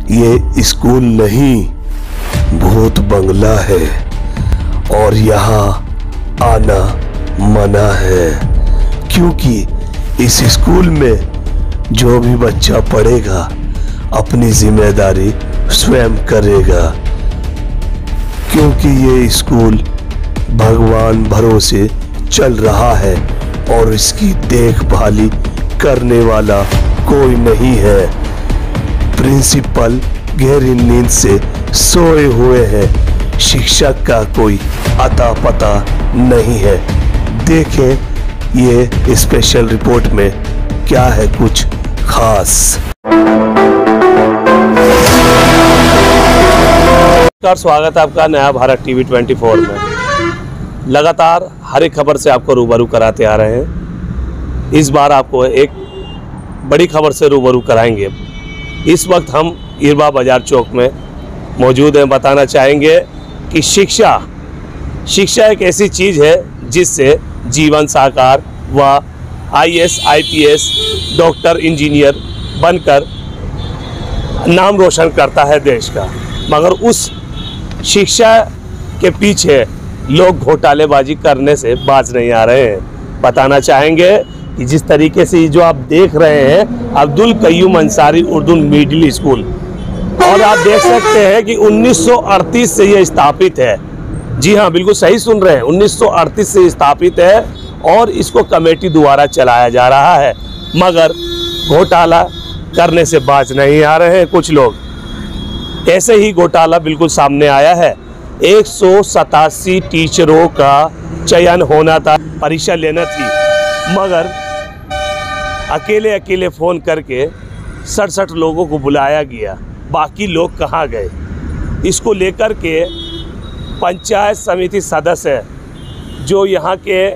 ये स्कूल नहीं, भूत बंगला है और यहाँ आना मना है, क्योंकि इस स्कूल में जो भी बच्चा पढ़ेगा अपनी जिम्मेदारी स्वयं करेगा, क्योंकि ये स्कूल भगवान भरोसे चल रहा है और इसकी देखभाली करने वाला कोई नहीं है। प्रिंसिपल गहरी नींद से सोए हुए हैं, शिक्षक का कोई अता पता नहीं है। देखें ये स्पेशल रिपोर्ट में क्या है कुछ खास। स्वागत है आपका नया भारत टीवी 24 में। लगातार हर एक खबर से आपको रूबरू कराते आ रहे हैं। इस बार आपको एक बड़ी खबर से रूबरू कराएंगे। इस वक्त हम इरबा बाजार चौक में मौजूद हैं। बताना चाहेंगे कि शिक्षा एक ऐसी चीज़ है जिससे जीवन साकार व IAS IPS डॉक्टर इंजीनियर बनकर नाम रोशन करता है देश का, मगर उस शिक्षा के पीछे लोग घोटालेबाजी करने से बाज नहीं आ रहे हैं। बताना चाहेंगे कि जिस तरीके से जो आप देख रहे हैं अब्दुल कयूम अंसारी उर्दू मिडिल स्कूल, और आप देख सकते हैं कि 1938 से ये स्थापित है। जी हाँ, बिल्कुल सही सुन रहे हैं, 1938 से स्थापित है और इसको कमेटी द्वारा चलाया जा रहा है, मगर घोटाला करने से बाज नहीं आ रहे हैं कुछ लोग। ऐसे ही घोटाला बिल्कुल सामने आया है। 187 टीचरों का चयन होना था, परीक्षा लेना थी, मगर अकेले फ़ोन करके 67 लोगों को बुलाया गया। बाकी लोग कहाँ गए? इसको लेकर के पंचायत समिति सदस्य जो यहाँ के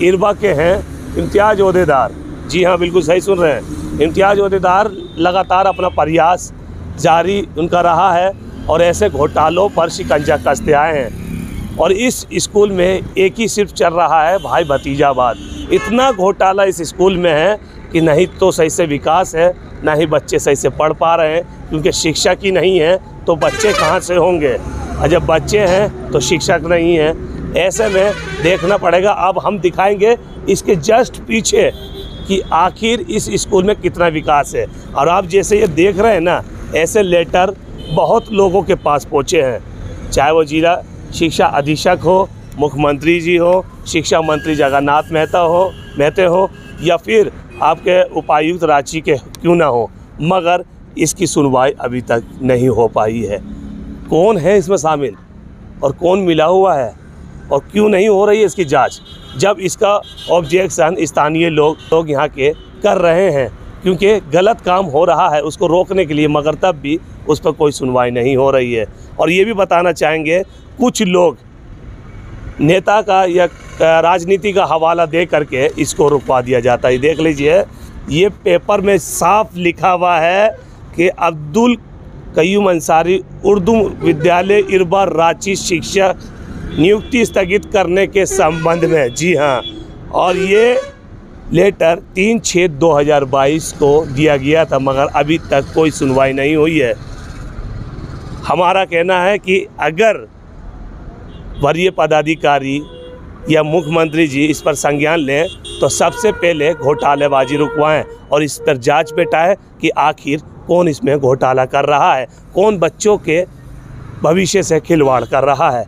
इरबा के हैं, इम्तियाज़ ओहदेदार, जी हाँ बिल्कुल सही सुन रहे हैं, इम्तियाज़ ओहदेदार लगातार अपना प्रयास जारी उनका रहा है और ऐसे घोटालों पर शिकंजा कसते आए हैं। और इस स्कूल में एक ही सिर्फ चल रहा है भाई भतीजावाद। इतना घोटाला इस स्कूल में है कि नहीं तो सही से विकास है, ना ही बच्चे सही से पढ़ पा रहे हैं, क्योंकि शिक्षक ही नहीं है तो बच्चे कहाँ से होंगे, और जब बच्चे हैं तो शिक्षक नहीं है। ऐसे में देखना पड़ेगा। अब हम दिखाएंगे इसके जस्ट पीछे कि आखिर इस स्कूल में कितना विकास है। और आप जैसे ये देख रहे हैं ना, ऐसे लेटर बहुत लोगों के पास पहुँचे हैं, चाहे वो जिला शिक्षा अधीक्षक हो, मुख्यमंत्री जी हो, शिक्षा मंत्री जगन्नाथ महते हो या फिर आपके उपायुक्त रांची के क्यों ना हो, मगर इसकी सुनवाई अभी तक नहीं हो पाई है। कौन है इसमें शामिल और कौन मिला हुआ है और क्यों नहीं हो रही है इसकी जांच, जब इसका ऑब्जेक्शन स्थानीय लोग यहाँ के कर रहे हैं, क्योंकि गलत काम हो रहा है उसको रोकने के लिए, मगर तब भी उस पर कोई सुनवाई नहीं हो रही है। और ये भी बताना चाहेंगे कुछ लोग नेता का या राजनीति का हवाला दे करके इसको रुकवा दिया जाता है। देख लीजिए, ये पेपर में साफ लिखा हुआ है कि अब्दुल कयूम अंसारी उर्दू विद्यालय इरबा रांची शिक्षा नियुक्ति स्थगित करने के संबंध में। जी हाँ, और ये लेटर 3/6/2022 को दिया गया था, मगर अभी तक कोई सुनवाई नहीं हुई है। हमारा कहना है कि अगर वरीय पदाधिकारी या मुख्यमंत्री जी इस पर संज्ञान लें तो सबसे पहले घोटालेबाजी रुकवाएं और इस पर जांच बैठाएं कि आखिर कौन इसमें घोटाला कर रहा है, कौन बच्चों के भविष्य से खिलवाड़ कर रहा है।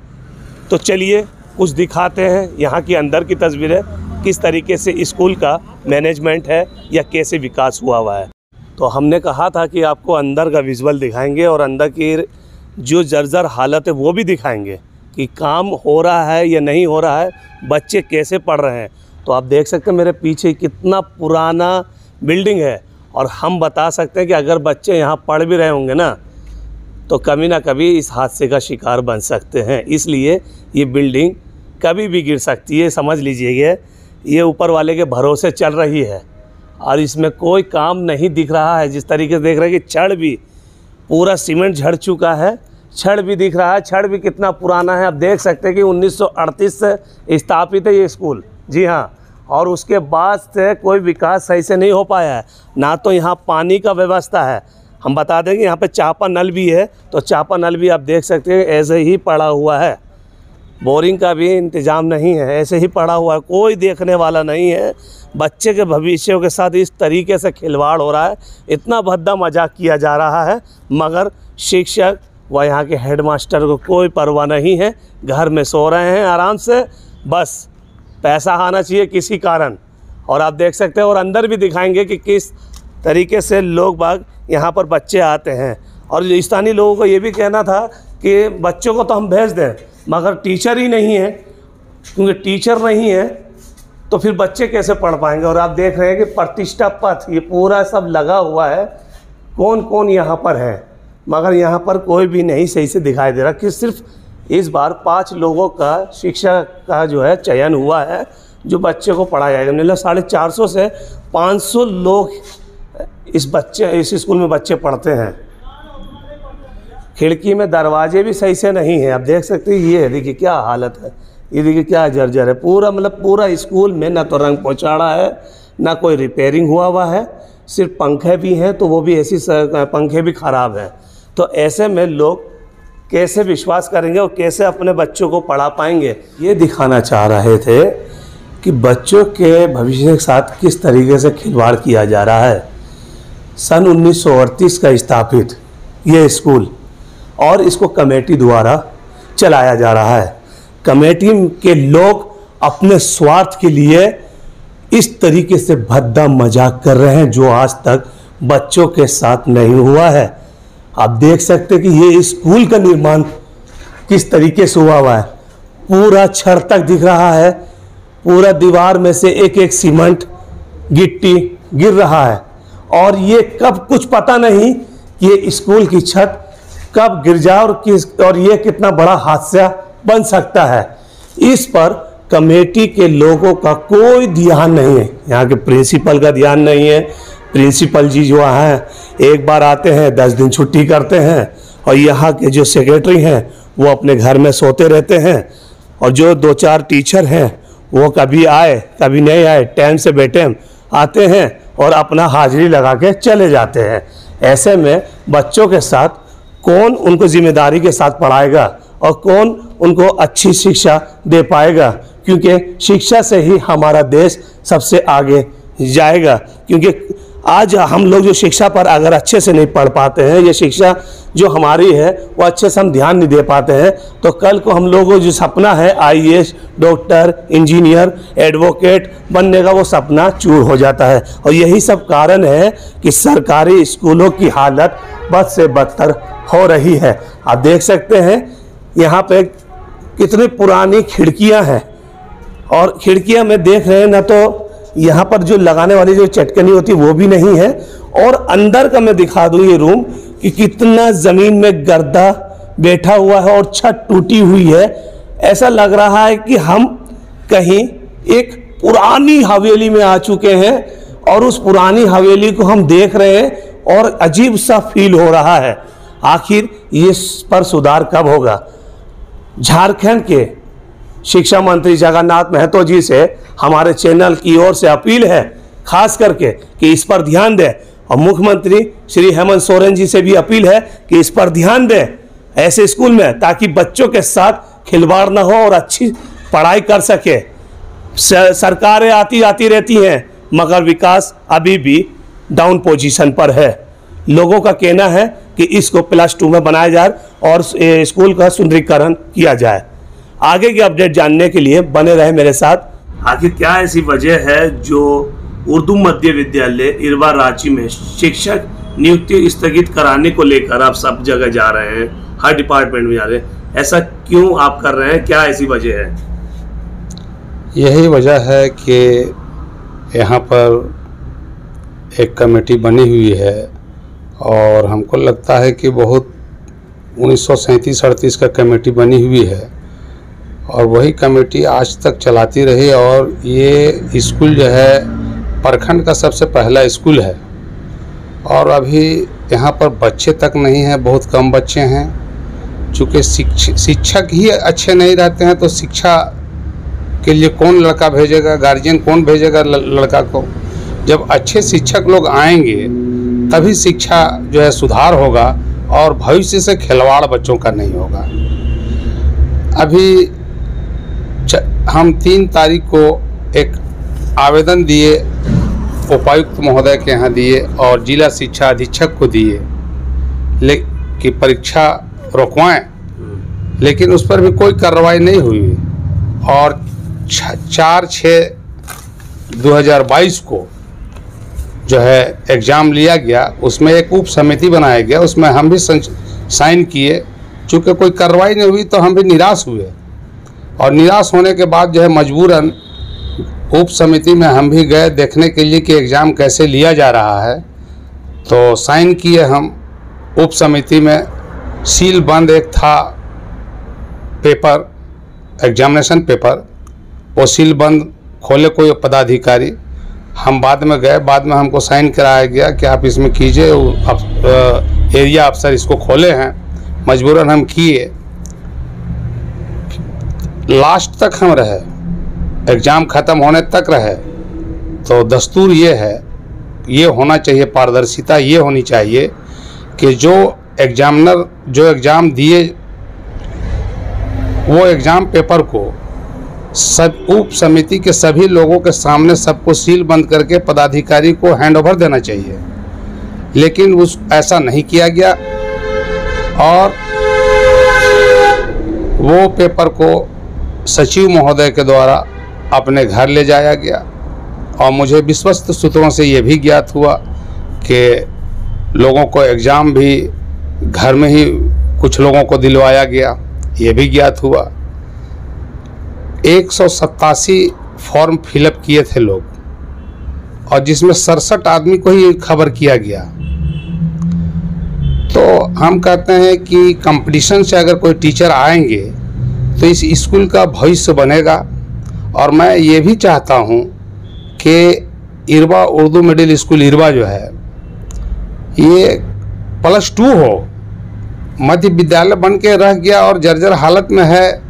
तो चलिए कुछ दिखाते हैं यहाँ की अंदर की तस्वीरें, किस तरीके से स्कूल का मैनेजमेंट है या कैसे विकास हुआ है। तो हमने कहा था कि आपको अंदर का विजुअल दिखाएंगे और अंदर की जो जर्जर हालत है वो भी दिखाएंगे कि काम हो रहा है या नहीं हो रहा है, बच्चे कैसे पढ़ रहे हैं। तो आप देख सकते हैं मेरे पीछे कितना पुराना बिल्डिंग है, और हम बता सकते हैं कि अगर बच्चे यहाँ पढ़ भी रहे होंगे ना तो कभी ना कभी इस हादसे का शिकार बन सकते हैं। इसलिए ये बिल्डिंग कभी भी गिर सकती है, समझ लीजिएगा। ये ऊपर वाले के भरोसे चल रही है और इसमें कोई काम नहीं दिख रहा है। जिस तरीके से देख रहे हैं कि छड़ भी पूरा सीमेंट झड़ चुका है, छड़ भी दिख रहा है। छड़ भी कितना पुराना है, आप देख सकते हैं कि 1938 से स्थापित है ये स्कूल। जी हाँ, और उसके बाद से कोई विकास सही से नहीं हो पाया है। ना तो यहाँ पानी का व्यवस्था है, हम बता देंगे यहाँ पे चापा नल भी है, तो चापा नल भी आप देख सकते हैं ऐसे ही पड़ा हुआ है। बोरिंग का भी इंतज़ाम नहीं है, ऐसे ही पड़ा हुआ है, कोई देखने वाला नहीं है। बच्चे के भविष्य के साथ इस तरीके से खिलवाड़ हो रहा है, इतना भद्दा मजाक किया जा रहा है, मगर शिक्षक व यहाँ के हेडमास्टर को कोई परवाह नहीं है। घर में सो रहे हैं आराम से, बस पैसा आना चाहिए किसी कारण। और आप देख सकते हैं और अंदर भी दिखाएंगे कि किस तरीके से लोग बाग यहाँ पर बच्चे आते हैं। और स्थानीय लोगों को ये भी कहना था कि बच्चों को तो हम भेज दें, मगर टीचर ही नहीं है, क्योंकि टीचर नहीं है तो फिर बच्चे कैसे पढ़ पाएंगे। और आप देख रहे हैं कि प्रतिष्ठा पथ ये पूरा सब लगा हुआ है, कौन कौन यहाँ पर है, मगर यहाँ पर कोई भी नहीं सही से दिखाई दे रहा। कि सिर्फ इस बार 5 लोगों का शिक्षा का जो है चयन हुआ है जो बच्चे को पढ़ाया जाएगा। मतलब 450 से 500 लोग इस स्कूल में बच्चे पढ़ते हैं। खिड़की में दरवाजे भी सही से नहीं है, आप देख सकते हैं। ये देखिए क्या हालत है, ये देखिए क्या जर्जर है पूरा। मतलब पूरा स्कूल में ना तो रंग पोछाड़ा है, ना कोई रिपेयरिंग हुआ है, सिर्फ पंखे भी हैं तो वो भी ऐसी पंखे भी ख़राब हैं। तो ऐसे में लोग कैसे विश्वास करेंगे और कैसे अपने बच्चों को पढ़ा पाएंगे। ये दिखाना चाह रहे थे कि बच्चों के भविष्य के साथ किस तरीके से खिलवाड़ किया जा रहा है। सन 1938 का स्थापित ये स्कूल और इसको कमेटी द्वारा चलाया जा रहा है। कमेटी के लोग अपने स्वार्थ के लिए इस तरीके से भद्दा मजाक कर रहे हैं जो आज तक बच्चों के साथ नहीं हुआ है। आप देख सकते हैं कि ये स्कूल का निर्माण किस तरीके से हुआ है। पूरा छड़ तक दिख रहा है, पूरा दीवार में से एक एक सीमेंट गिट्टी गिर रहा है। और ये कब कुछ पता नहीं कि ये स्कूल की छत कब गिर जाए और ये कितना बड़ा हादसा बन सकता है। इस पर कमेटी के लोगों का कोई ध्यान नहीं है, यहाँ के प्रिंसिपल का ध्यान नहीं है। प्रिंसिपल जी जो हैं एक बार आते हैं 10 दिन छुट्टी करते हैं, और यहाँ के जो सेक्रेटरी हैं वो अपने घर में सोते रहते हैं, और जो 2-4 टीचर हैं वो कभी आए कभी नहीं आए, टाइम से बेटाइम आते हैं और अपना हाजिरी लगा के चले जाते हैं। ऐसे में बच्चों के साथ कौन उनको जिम्मेदारी के साथ पढ़ाएगा और कौन उनको अच्छी शिक्षा दे पाएगा, क्योंकि शिक्षा से ही हमारा देश सबसे आगे जाएगा। क्योंकि आज हम लोग जो शिक्षा पर अगर अच्छे से नहीं पढ़ पाते हैं, ये शिक्षा जो हमारी है वो अच्छे से हम ध्यान नहीं दे पाते हैं, तो कल को हम लोगों को जो सपना है IAS, डॉक्टर, इंजीनियर, एडवोकेट बनने का, वो सपना चूर हो जाता है। और यही सब कारण है कि सरकारी स्कूलों की हालत बद से बदतर हो रही है। आप देख सकते हैं यहाँ पे कितनी पुरानी खिड़कियाँ हैं, और खिड़कियाँ में देख रहे हैं ना, तो यहाँ पर जो लगाने वाली जो चटकनी होती है वो भी नहीं है। और अंदर का मैं दिखा दूँ ये रूम कि कितना ज़मीन में गर्दा बैठा हुआ है और छत टूटी हुई है। ऐसा लग रहा है कि हम कहीं एक पुरानी हवेली में आ चुके हैं और उस पुरानी हवेली को हम देख रहे हैं और अजीब सा फील हो रहा है। आखिर इस पर सुधार कब होगा? झारखंड के शिक्षा मंत्री जगन्नाथ महतो जी से हमारे चैनल की ओर से अपील है खास करके कि इस पर ध्यान दें, और मुख्यमंत्री श्री हेमंत सोरेन जी से भी अपील है कि इस पर ध्यान दें ऐसे स्कूल में, ताकि बच्चों के साथ खिलवाड़ ना हो और अच्छी पढ़ाई कर सके। सरकारें आती जाती रहती हैं, मगर विकास अभी भी डाउन पोजीशन पर है। लोगों का कहना है कि इसको +2 में बनाया जाए और स्कूल का सुंदरीकरण किया जाए। आगे की अपडेट जानने के लिए बने रहे मेरे साथ। आखिर क्या ऐसी वजह है जो उर्दू मध्य विद्यालय इरवा रांची में शिक्षक नियुक्ति स्थगित कराने को लेकर आप सब जगह जा रहे हैं, हर डिपार्टमेंट में जा रहे हैं, ऐसा क्यों आप कर रहे हैं? क्या ऐसी वजह है? यही वजह है कि यहाँ पर एक कमेटी बनी हुई है और हमको लगता है कि बहुत 1937-38 का कमेटी बनी हुई है और वही कमेटी आज तक चलाती रही। और ये स्कूल जो है प्रखंड का सबसे पहला स्कूल है और अभी यहाँ पर बच्चे तक नहीं हैं, बहुत कम बच्चे हैं। चूँकि शिक्षक ही अच्छे नहीं रहते हैं तो शिक्षा के लिए कौन लड़का भेजेगा, गार्जियन कौन भेजेगा लड़का को? जब अच्छे शिक्षक लोग आएंगे तभी शिक्षा जो है सुधार होगा और भविष्य से खिलवाड़ बच्चों का नहीं होगा। अभी हम 3 तारीख को एक आवेदन दिए, उपायुक्त महोदय के यहाँ दिए और जिला शिक्षा अधीक्षक को दिए कि परीक्षा रुकवाएं, लेकिन उस पर भी कोई कार्रवाई नहीं हुई। और 4/6/2022 को जो है एग्ज़ाम लिया गया, उसमें एक उप समिति बनाया गया, उसमें हम भी साइन किए। चूँकि कोई कार्रवाई नहीं हुई तो हम भी निराश हुए और निराश होने के बाद जो है मजबूरन उप समिति में हम भी गए देखने के लिए कि एग्ज़ाम कैसे लिया जा रहा है। तो साइन किए हम उप समिति में। सील बंद एक था पेपर, एग्जामिनेशन पेपर, वो सील बंद खोले कोई पदाधिकारी। हम बाद में गए, बाद में हमको साइन कराया गया कि आप इसमें कीजिए, एरिया अफसर इसको खोले हैं। मजबूरन हम किए, लास्ट तक हम रहे, एग्ज़ाम ख़त्म होने तक रहे। तो दस्तूर ये है, ये होना चाहिए, पारदर्शिता ये होनी चाहिए कि जो एग्जामिनर जो एग्ज़ाम दिए वो एग्ज़ाम पेपर को सब उप समिति के सभी लोगों के सामने सबको सील बंद करके पदाधिकारी को हैंडओवर देना चाहिए, लेकिन ऐसा नहीं किया गया और वो पेपर को सचिव महोदय के द्वारा अपने घर ले जाया गया। और मुझे विश्वस्त सूत्रों से ये भी ज्ञात हुआ कि लोगों को एग्ज़ाम भी घर में ही कुछ लोगों को दिलवाया गया, ये भी ज्ञात हुआ। 187 फॉर्म फिलअप किए थे लोग और जिसमें 67 आदमी को ही खबर किया गया। तो हम कहते हैं कि कंपटीशन से अगर कोई टीचर आएंगे तो इस स्कूल का भविष्य बनेगा। और मैं ये भी चाहता हूँ कि इरबा उर्दू मिडिल स्कूल इरबा जो है ये +2 हो, मध्य विद्यालय बन के रह गया और जर्जर हालत में है।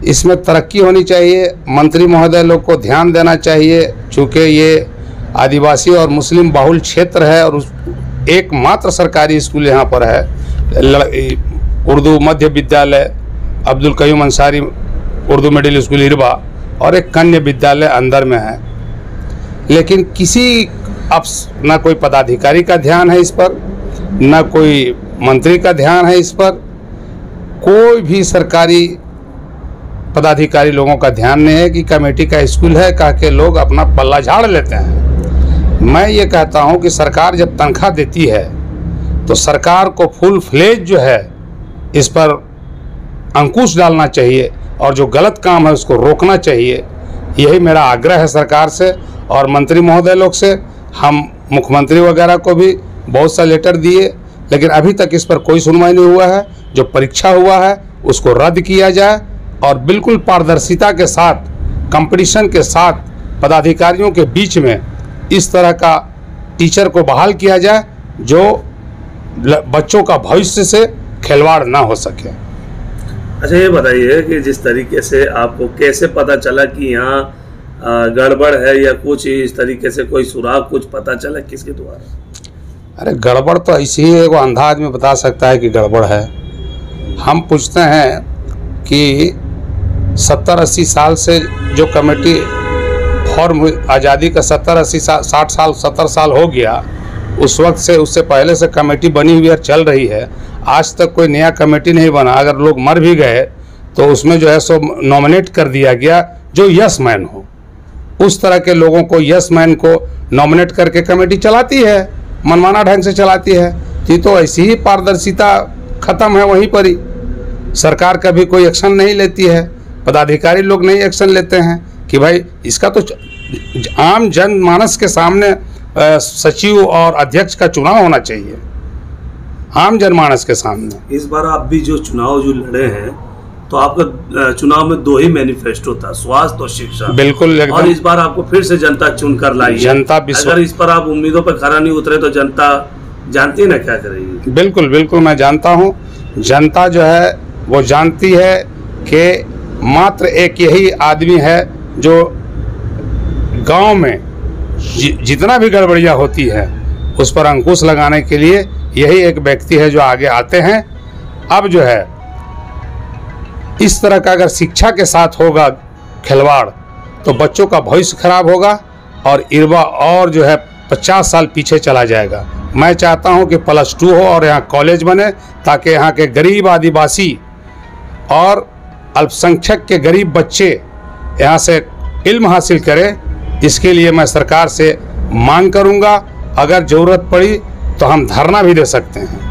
इसमें तरक्की होनी चाहिए, मंत्री महोदय लोग को ध्यान देना चाहिए, चूँकि ये आदिवासी और मुस्लिम बहुल क्षेत्र है और एकमात्र सरकारी स्कूल यहाँ पर है। उर्दू मध्य विद्यालय अब्दुल कयूम अंसारी उर्दू मिडिल स्कूल इरबा और एक कन्या विद्यालय अंदर में है, लेकिन किसी ना कोई पदाधिकारी का ध्यान है इस पर, ना कोई मंत्री का ध्यान है इस पर, कोई भी सरकारी पदाधिकारी लोगों का ध्यान नहीं है कि कमेटी का स्कूल है कह के लोग अपना पल्ला झाड़ लेते हैं। मैं ये कहता हूँ कि सरकार जब तनख्वाह देती है तो सरकार को फुल फ्लेज जो है इस पर अंकुश डालना चाहिए और जो गलत काम है उसको रोकना चाहिए। यही मेरा आग्रह है सरकार से और मंत्री महोदय लोग से। हम मुख्यमंत्री वगैरह को भी बहुत सा लेटर दिए, लेकिन अभी तक इस पर कोई सुनवाई नहीं हुआ है। जो परीक्षा हुआ है उसको रद्द किया जाए और बिल्कुल पारदर्शिता के साथ, कंपटीशन के साथ पदाधिकारियों के बीच में इस तरह का टीचर को बहाल किया जाए जो बच्चों का भविष्य से खिलवाड़ ना हो सके। अच्छा, ये बताइए कि जिस तरीके से आपको कैसे पता चला कि यहाँ गड़बड़ है या कुछ इस तरीके से कोई सुराग कुछ पता चला किसके द्वारा? अरे गड़बड़ तो ऐसे ही एगो अंधा आदमी बता सकता है कि गड़बड़ है। हम पूछते हैं कि 70-80 साल से जो कमेटी फॉर्म आज़ादी का 70-80 साल 60 साल 70 साल हो गया, उस वक्त से उससे पहले से कमेटी बनी हुई है, चल रही है। आज तक कोई नया कमेटी नहीं बना। अगर लोग मर भी गए तो उसमें जो है सो नॉमिनेट कर दिया गया जो यस मैन हो। उस तरह के लोगों को, यस मैन को नॉमिनेट करके कमेटी चलाती है, मनमाना ढंग से चलाती है। तो ऐसी ही पारदर्शिता ख़त्म है वहीं पर ही। सरकार कभी कोई एक्शन नहीं लेती है, पदाधिकारी लोग नहीं एक्शन लेते हैं कि भाई इसका तो आम जनमानस के सामने सचिव और अध्यक्ष का चुनाव होना चाहिए, आम जनमानस के सामने। इस बार आप भी जो चुनाव जो लड़े हैं तो आपका चुनाव में 2 ही मैनिफेस्टो था, स्वास्थ्य और शिक्षा। बिल्कुल एकदम। और इस बार आपको फिर से जनता चुनकर लाई। जनता अगर इस पर आप उम्मीदों पर खरा नहीं उतरे तो जनता जानती है ना क्या करेगी। बिल्कुल बिल्कुल, मैं जानता हूँ। जनता जो है वो जानती है कि मात्र एक यही आदमी है जो गांव में जितना भी गड़बड़ियाँ होती है उस पर अंकुश लगाने के लिए यही एक व्यक्ति है जो आगे आते हैं। अब जो है इस तरह का अगर शिक्षा के साथ होगा खिलवाड़ तो बच्चों का भविष्य खराब होगा और इरवा और जो है 50 साल पीछे चला जाएगा। मैं चाहता हूं कि +2 हो और यहाँ कॉलेज बने ताकि यहाँ के गरीब आदिवासी और अल्पसंख्यक के गरीब बच्चे यहाँ से इल्म हासिल करें। इसके लिए मैं सरकार से मांग करूँगा। अगर ज़रूरत पड़ी तो हम धरना भी दे सकते हैं।